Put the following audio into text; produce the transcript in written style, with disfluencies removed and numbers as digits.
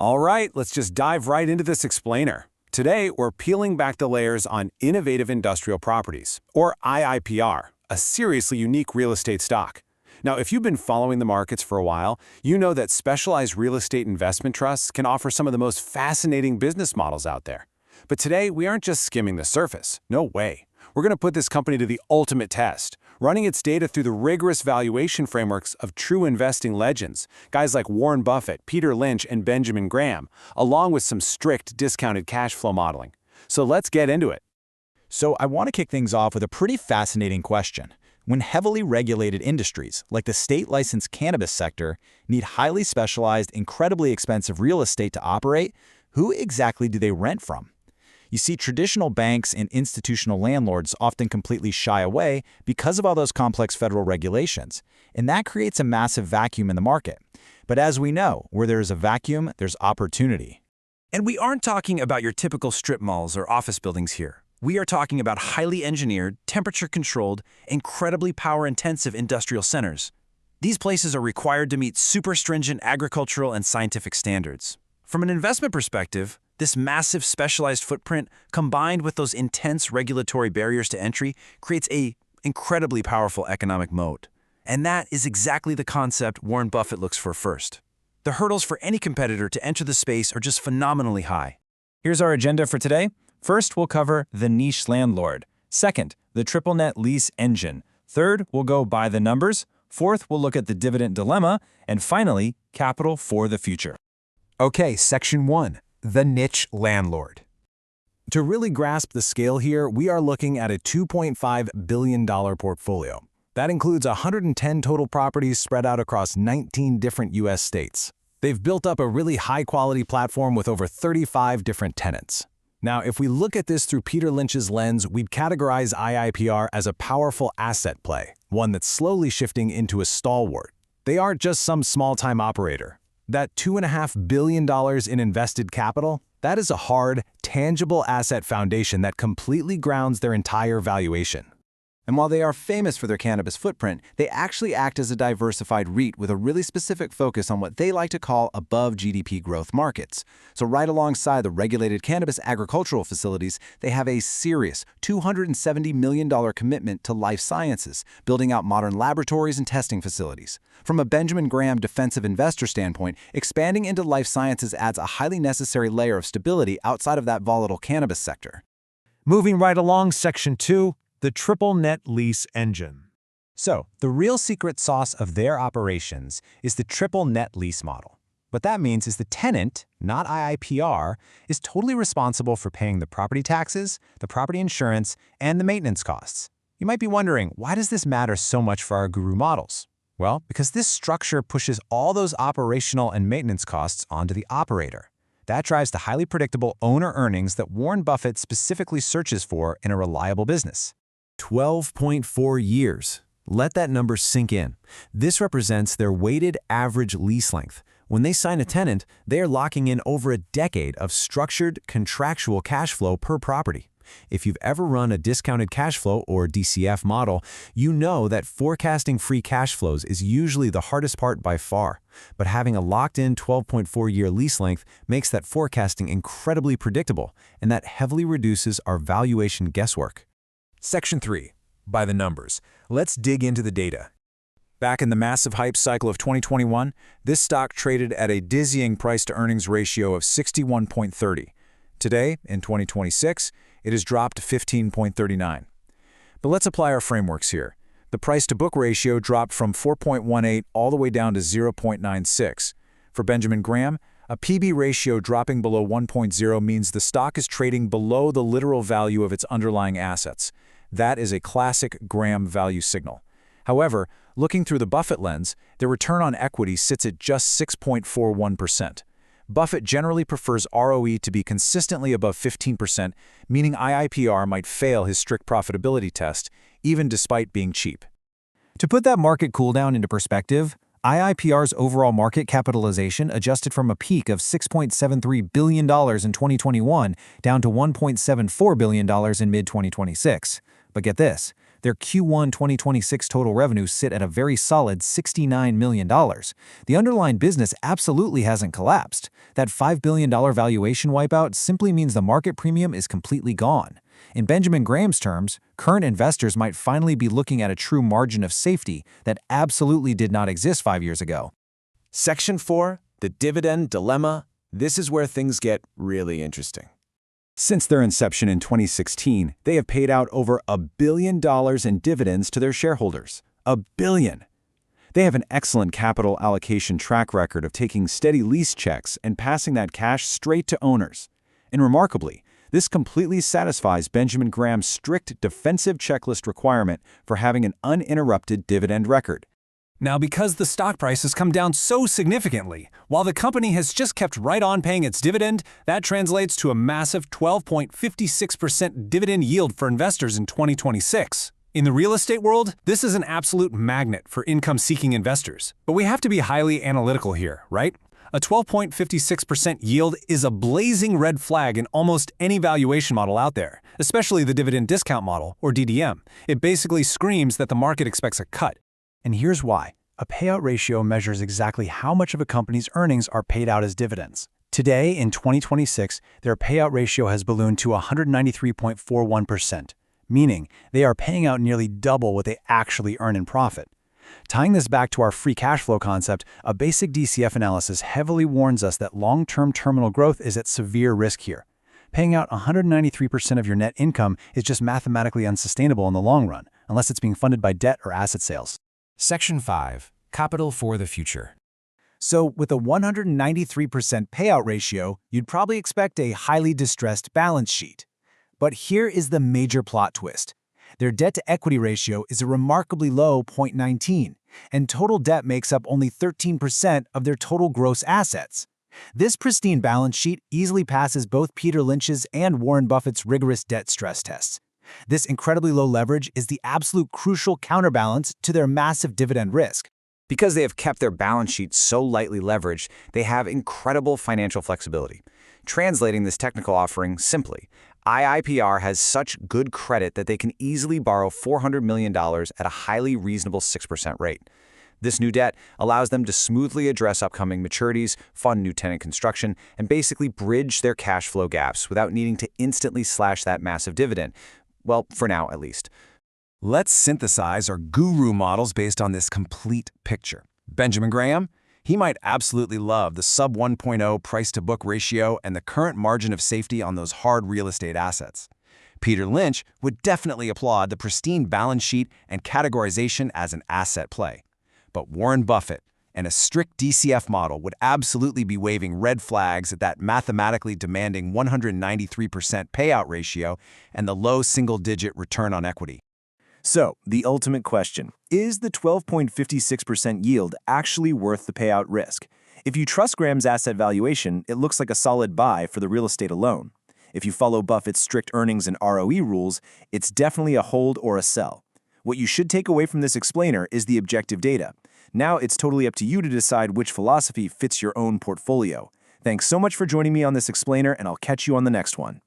All right, let's just dive right into this explainer. Today, we're peeling back the layers on innovative industrial properties, or IIPR, a seriously unique real estate stock. Now, if you've been following the markets for a while, you know that specialized real estate investment trusts can offer some of the most fascinating business models out there. But today, we aren't just skimming the surface. No way. We're going to put this company to the ultimate test, running its data through the rigorous valuation frameworks of true investing legends, guys like Warren Buffett, Peter Lynch, and Benjamin Graham, along with some strict discounted cash flow modeling. So let's get into it. So I want to kick things off with a pretty fascinating question. When heavily regulated industries, like the state-licensed cannabis sector, need highly specialized, incredibly expensive real estate to operate, who exactly do they rent from? You see, traditional banks and institutional landlords often completely shy away because of all those complex federal regulations, and that creates a massive vacuum in the market. But as we know, where there is a vacuum, there's opportunity. And we aren't talking about your typical strip malls or office buildings here. We are talking about highly engineered, temperature-controlled, incredibly power-intensive industrial centers. These places are required to meet super stringent agricultural and scientific standards. From an investment perspective, this massive specialized footprint, combined with those intense regulatory barriers to entry, creates an incredibly powerful economic moat. And that is exactly the concept Warren Buffett looks for first. The hurdles for any competitor to enter the space are just phenomenally high. Here's our agenda for today. First, we'll cover the niche landlord. Second, the triple net lease engine. Third, we'll go by the numbers. Fourth, we'll look at the dividend dilemma. And finally, capital for the future. Okay, Section 1. The niche landlord. To really grasp the scale here, we are looking at a $2.5 billion portfolio. That includes 110 total properties spread out across 19 different U.S. states. They've built up a really high-quality platform with over 35 different tenants. Now, if we look at this through Peter Lynch's lens, we'd categorize IIPR as a powerful asset play, one that's slowly shifting into a stalwart. They aren't just some small-time operator. That $2.5 billion in invested capital, that is a hard, tangible asset foundation that completely grounds their entire valuation. And while they are famous for their cannabis footprint, they actually act as a diversified REIT with a really specific focus on what they like to call above GDP growth markets. So right alongside the regulated cannabis agricultural facilities, they have a serious $270 million commitment to life sciences, building out modern laboratories and testing facilities. From a Benjamin Graham defensive investor standpoint, expanding into life sciences adds a highly necessary layer of stability outside of that volatile cannabis sector. Moving right along, Section 2. The triple net lease engine. So, the real secret sauce of their operations is the triple net lease model. What that means is the tenant, not IIPR, is totally responsible for paying the property taxes, the property insurance, and the maintenance costs. You might be wondering, why does this matter so much for our guru models? Well, because this structure pushes all those operational and maintenance costs onto the operator. That drives the highly predictable owner earnings that Warren Buffett specifically searches for in a reliable business. 12.4 years. Let that number sink in. This represents their weighted average lease length. When they sign a tenant, they are locking in over a decade of structured contractual cash flow per property. If you've ever run a discounted cash flow or DCF model, you know that forecasting free cash flows is usually the hardest part by far. But having a locked-in 12.4-year lease length makes that forecasting incredibly predictable, and that heavily reduces our valuation guesswork. Section 3. By the numbers. Let's dig into the data. Back in the massive hype cycle of 2021, this stock traded at a dizzying price-to-earnings ratio of 61.30. Today, in 2026, it has dropped to 15.39. But let's apply our frameworks here. The price-to-book ratio dropped from 4.18 all the way down to 0.96. For Benjamin Graham, a PB ratio dropping below 1.0 means the stock is trading below the literal value of its underlying assets. That is a classic Graham value signal. However, looking through the Buffett lens, their return on equity sits at just 6.41%. Buffett generally prefers ROE to be consistently above 15%, meaning IIPR might fail his strict profitability test, even despite being cheap. To put that market cooldown into perspective, IIPR's overall market capitalization adjusted from a peak of $6.73 billion in 2021 down to $1.74 billion in mid-2026. But get this, Their Q1 2026 total revenues sit at a very solid $69 million. The underlying business absolutely hasn't collapsed. That $5 billion valuation wipeout simply means the market premium is completely gone. In Benjamin Graham's terms, current investors might finally be looking at a true margin of safety that absolutely did not exist 5 years ago. Section 4, the dividend dilemma. This is where things get really interesting. Since their inception in 2016, they have paid out over $1 billion in dividends to their shareholders. $1 billion! They have an excellent capital allocation track record of taking steady lease checks and passing that cash straight to owners. And remarkably, this completely satisfies Benjamin Graham's strict defensive checklist requirement for having an uninterrupted dividend record. Now, because the stock price has come down so significantly, while the company has just kept right on paying its dividend, that translates to a massive 12.56% dividend yield for investors in 2026. In the real estate world, this is an absolute magnet for income-seeking investors. But we have to be highly analytical here, right? A 12.56% yield is a blazing red flag in almost any valuation model out there, especially the dividend discount model, or DDM. It basically screams that the market expects a cut. And here's why. A payout ratio measures exactly how much of a company's earnings are paid out as dividends. Today, in 2026, their payout ratio has ballooned to 193.41%, meaning they are paying out nearly double what they actually earn in profit. Tying this back to our free cash flow concept, a basic DCF analysis heavily warns us that long-term terminal growth is at severe risk here. Paying out 193% of your net income is just mathematically unsustainable in the long run, unless it's being funded by debt or asset sales. Section 5. Capital for the future. So, with a 193% payout ratio, you'd probably expect a highly distressed balance sheet. But here is the major plot twist. Their debt-to-equity ratio is a remarkably low 0.19, and total debt makes up only 13% of their total gross assets. This pristine balance sheet easily passes both Peter Lynch's and Warren Buffett's rigorous debt stress tests. This incredibly low leverage is the absolute crucial counterbalance to their massive dividend risk. Because they have kept their balance sheet so lightly leveraged, they have incredible financial flexibility. Translating this technical offering simply, IIPR has such good credit that they can easily borrow $400 million at a highly reasonable 6% rate. This new debt allows them to smoothly address upcoming maturities, fund new tenant construction, and basically bridge their cash flow gaps without needing to instantly slash that massive dividend. Well, for now, at least. Let's synthesize our guru models based on this complete picture. Benjamin Graham? He might absolutely love the sub 1.0 price-to-book ratio and the current margin of safety on those hard real estate assets. Peter Lynch would definitely applaud the pristine balance sheet and categorization as an asset play. But Warren Buffett and a strict DCF model would absolutely be waving red flags at that mathematically demanding 193% payout ratio and the low single-digit return on equity. So, the ultimate question, is the 12.56% yield actually worth the payout risk? If you trust Graham's asset valuation, it looks like a solid buy for the real estate alone. If you follow Buffett's strict earnings and ROE rules, it's definitely a hold or a sell. What you should take away from this explainer is the objective data. Now it's totally up to you to decide which philosophy fits your own portfolio. Thanks so much for joining me on this explainer, and I'll catch you on the next one.